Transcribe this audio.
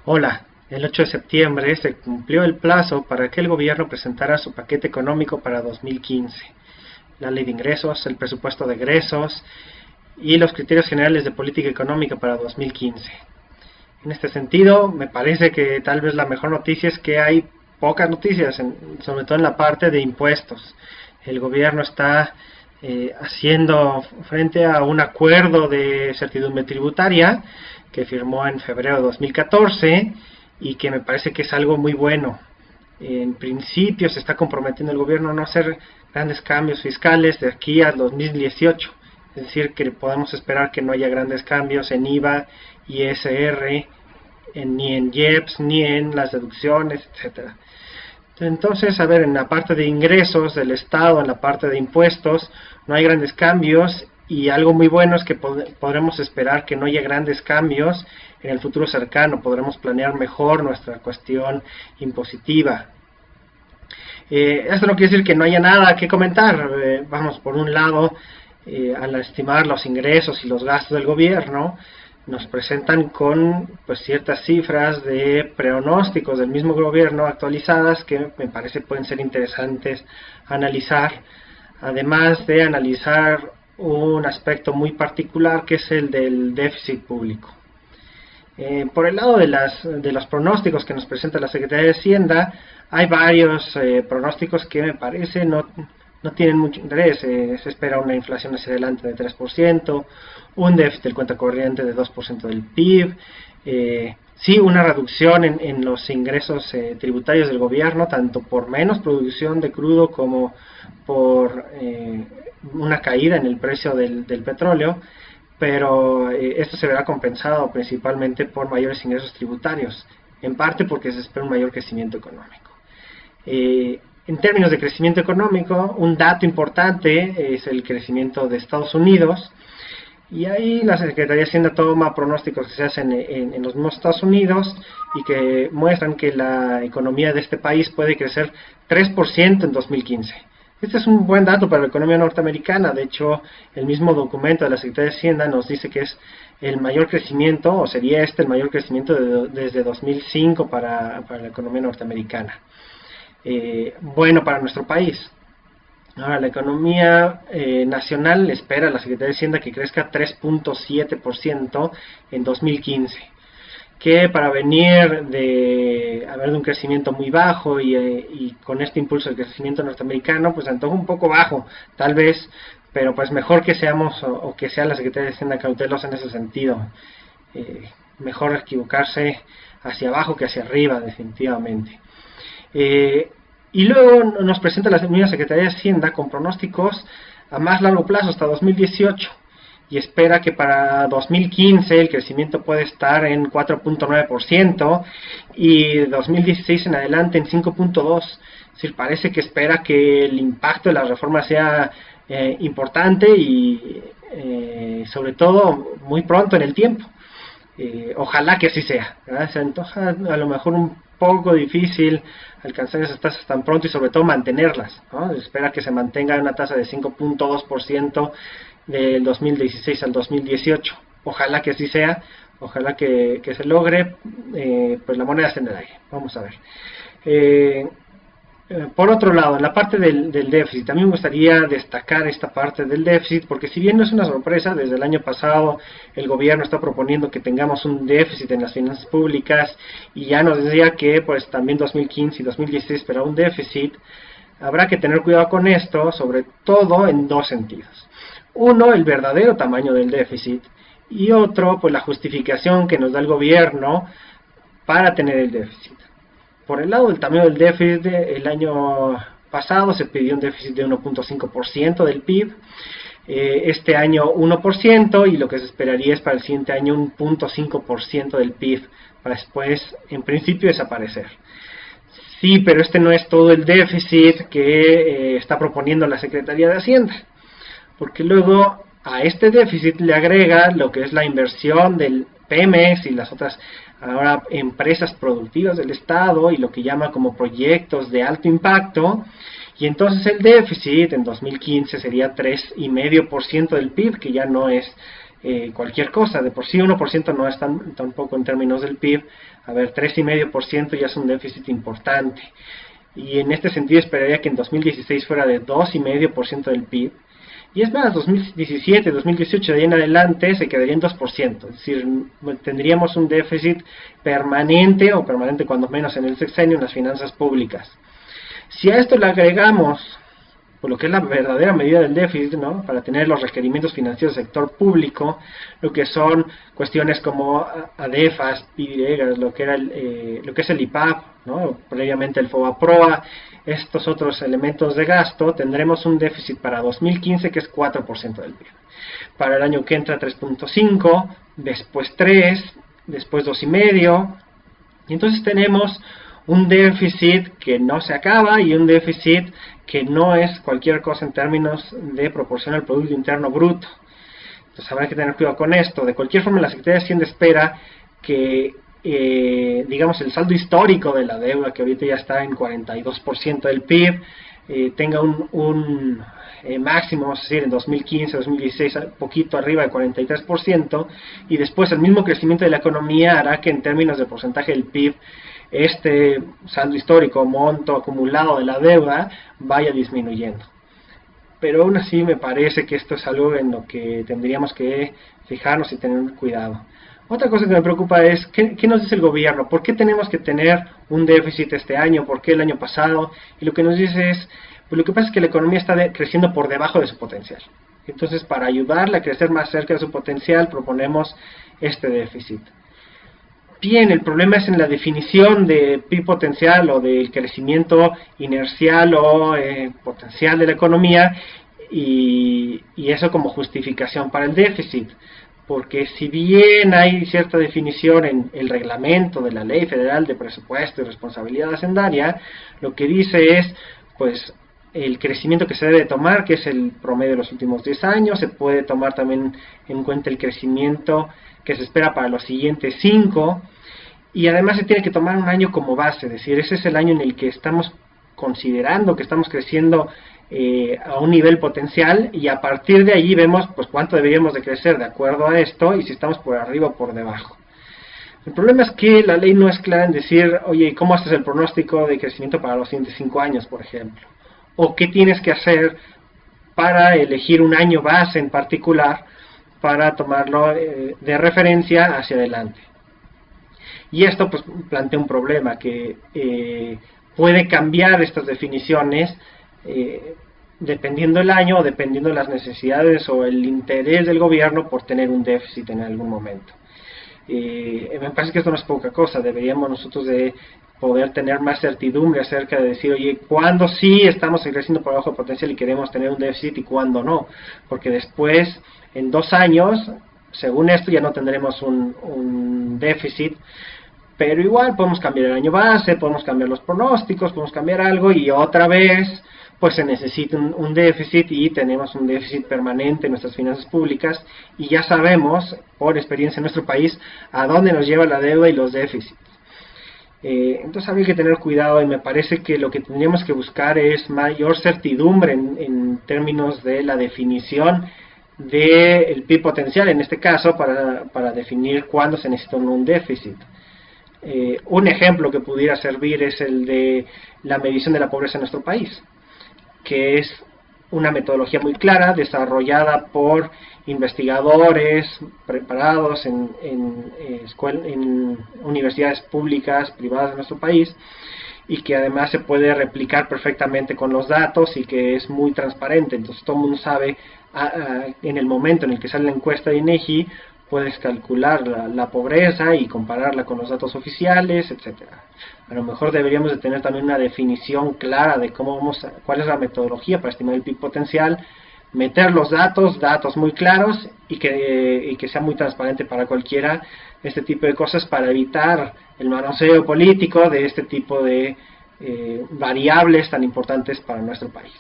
Hola, el 8 de septiembre se cumplió el plazo para que el gobierno presentara su paquete económico para 2015, la ley de ingresos, el presupuesto de egresos y los criterios generales de política económica para 2015. En este sentido, me parece que tal vez la mejor noticia es que hay pocas noticias, sobre todo en la parte de impuestos. El gobierno está haciendo frente a un acuerdo de certidumbre tributaria que firmó en febrero de 2014 y que me parece que es algo muy bueno. En principio se está comprometiendo el gobierno a no hacer grandes cambios fiscales de aquí a 2018. Es decir, que podemos esperar que no haya grandes cambios en IVA, ISR, ni en IEPS, ni en las deducciones, etcétera. Entonces, a ver, en la parte de ingresos del Estado, en la parte de impuestos, no hay grandes cambios y algo muy bueno es que podremos esperar que no haya grandes cambios en el futuro cercano, podremos planear mejor nuestra cuestión impositiva. Esto no quiere decir que no haya nada que comentar. Vamos, por un lado, al estimar los ingresos y los gastos del gobierno, nos presentan con pues ciertas cifras de pronósticos del mismo gobierno actualizadas que me parece pueden ser interesantes analizar, además de analizar un aspecto muy particular que es el del déficit público. Por el lado de los pronósticos que nos presenta la Secretaría de Hacienda, hay varios pronósticos que me parece no tienen mucho interés. Se espera una inflación hacia adelante de 3%, un déficit del cuenta corriente de 2% del PIB, sí una reducción en los ingresos tributarios del gobierno, tanto por menos producción de crudo como por una caída en el precio del petróleo, pero esto se verá compensado principalmente por mayores ingresos tributarios, en parte porque se espera un mayor crecimiento económico. En términos de crecimiento económico, un dato importante es el crecimiento de Estados Unidos, y ahí la Secretaría de Hacienda toma pronósticos que se hacen en los mismos Estados Unidos y que muestran que la economía de este país puede crecer 3% en 2015. Este es un buen dato para la economía norteamericana. De hecho, el mismo documento de la Secretaría de Hacienda nos dice que es el mayor crecimiento, o sería el mayor crecimiento desde 2005 para la economía norteamericana. Bueno para nuestro país. Ahora, la economía nacional espera la Secretaría de Hacienda que crezca 3.7% en 2015, que para venir de un crecimiento muy bajo y con este impulso del crecimiento norteamericano, pues antoja un poco bajo, tal vez, pero pues mejor que seamos o que sea la Secretaría de Hacienda cautelosa en ese sentido. Mejor equivocarse hacia abajo que hacia arriba, definitivamente. Y luego nos presenta la misma Secretaría de Hacienda con pronósticos a más largo plazo, hasta 2018, y espera que para 2015 el crecimiento puede estar en 4.9% y 2016 en adelante en 5.2%. Es decir, parece que espera que el impacto de la reforma sea importante y sobre todo muy pronto en el tiempo. Ojalá que así sea, ¿verdad? Se antoja a lo mejor un poco difícil alcanzar esas tasas tan pronto y sobre todo mantenerlas, ¿no? Se espera que se mantenga una tasa de 5.2% del 2016 al 2018. Ojalá que así sea, ojalá que se logre, pues la moneda está en el aire. Vamos a ver. Por otro lado, en la parte del déficit, a mí me gustaría destacar esta parte del déficit, porque si bien no es una sorpresa, desde el año pasado el gobierno está proponiendo que tengamos un déficit en las finanzas públicas, y ya nos decía que pues también 2015 y 2016 esperaba un déficit. Habrá que tener cuidado con esto, sobre todo en dos sentidos. Uno, el verdadero tamaño del déficit, y otro, pues la justificación que nos da el gobierno para tener el déficit. Por el lado del tamaño del déficit, el año pasado se pidió un déficit de 1.5% del PIB, este año 1%, y lo que se esperaría es para el siguiente año un 0.5% del PIB, para después, en principio, desaparecer. Sí, pero este no es todo el déficit que está proponiendo la Secretaría de Hacienda, porque luego a este déficit le agrega lo que es la inversión del Pemex y las otras ahora empresas productivas del Estado y lo que llama como proyectos de alto impacto, y entonces el déficit en 2015 sería 3,5% del PIB, que ya no es cualquier cosa. De por sí 1% no es tampoco en términos del PIB. A ver, 3,5% ya es un déficit importante. Y en este sentido esperaría que en 2016 fuera de 2,5% del PIB. Y es más, 2017, 2018, de ahí en adelante se quedaría en 2%. Es decir, tendríamos un déficit permanente, o permanente cuando menos en el sexenio, en las finanzas públicas. Si a esto le agregamos por lo que es la verdadera medida del déficit, ¿no? Para tener los requerimientos financieros del sector público, lo que son cuestiones como ADEFAS, PIDEGAS, lo que es el IPAP, ¿no? Previamente el FOBAPROA, estos otros elementos de gasto, tendremos un déficit para 2015 que es 4% del PIB. Para el año que entra 3.5, después 3, después 2,5, y entonces tenemos un déficit que no se acaba y un déficit que no es cualquier cosa en términos de proporción al Producto Interno Bruto. Entonces habrá que tener cuidado con esto. De cualquier forma, la Secretaría de Hacienda espera que, digamos, el saldo histórico de la deuda, que ahorita ya está en 42% del PIB, tenga un máximo, vamos a decir, en 2015, 2016, poquito arriba de 43%, y después el mismo crecimiento de la economía hará que en términos de porcentaje del PIB, este saldo histórico, monto acumulado de la deuda, vaya disminuyendo. Pero aún así me parece que esto es algo en lo que tendríamos que fijarnos y tener cuidado. Otra cosa que me preocupa es, ¿qué nos dice el gobierno? ¿Por qué tenemos que tener un déficit este año? ¿Por qué el año pasado? Y lo que nos dice es, pues lo que pasa es que la economía está creciendo por debajo de su potencial. Entonces, para ayudarla a crecer más cerca de su potencial, proponemos este déficit. Bien, el problema es en la definición de PIB potencial o del crecimiento inercial o potencial de la economía y eso como justificación para el déficit. Porque si bien hay cierta definición en el reglamento de la Ley Federal de Presupuesto y Responsabilidad Hacendaria, lo que dice es, pues, el crecimiento que se debe tomar, que es el promedio de los últimos 10 años, se puede tomar también en cuenta el crecimiento que se espera para los siguientes 5, y además se tiene que tomar un año como base, es decir, ese es el año en el que estamos considerando que estamos creciendo a un nivel potencial, y a partir de allí vemos pues cuánto deberíamos de crecer de acuerdo a esto, y si estamos por arriba o por debajo. El problema es que la ley no es clara en decir, oye, ¿cómo haces el pronóstico de crecimiento para los siguientes 5 años, por ejemplo? O qué tienes que hacer para elegir un año base en particular para tomarlo de referencia hacia adelante. Y esto pues plantea un problema que puede cambiar estas definiciones dependiendo el año o dependiendo de las necesidades o el interés del gobierno por tener un déficit en algún momento. Me parece que esto no es poca cosa. Deberíamos nosotros de poder tener más certidumbre acerca de decir, oye, ¿cuándo sí estamos creciendo por debajo de potencial y queremos tener un déficit y cuándo no? Porque después, en 2 años, según esto ya no tendremos un déficit, pero igual podemos cambiar el año base, podemos cambiar los pronósticos, podemos cambiar algo y otra vez pues se necesita un déficit y tenemos un déficit permanente en nuestras finanzas públicas y ya sabemos por experiencia en nuestro país a dónde nos lleva la deuda y los déficits. Entonces habría que tener cuidado y me parece que lo que tendríamos que buscar es mayor certidumbre en términos de la definición del PIB potencial, en este caso para definir cuándo se necesita un déficit. Un ejemplo que pudiera servir es el de la medición de la pobreza en nuestro país, que es una metodología muy clara, desarrollada por investigadores preparados en universidades públicas, privadas de nuestro país, y que además se puede replicar perfectamente con los datos y que es muy transparente. Entonces todo el mundo sabe en el momento en el que sale la encuesta de INEGI, puedes calcular la pobreza y compararla con los datos oficiales, etcétera. A lo mejor deberíamos de tener también una definición clara de cuál es la metodología para estimar el PIB potencial, meter los datos muy claros y que sea muy transparente para cualquiera, este tipo de cosas, para evitar el manoseo político de este tipo de variables tan importantes para nuestro país.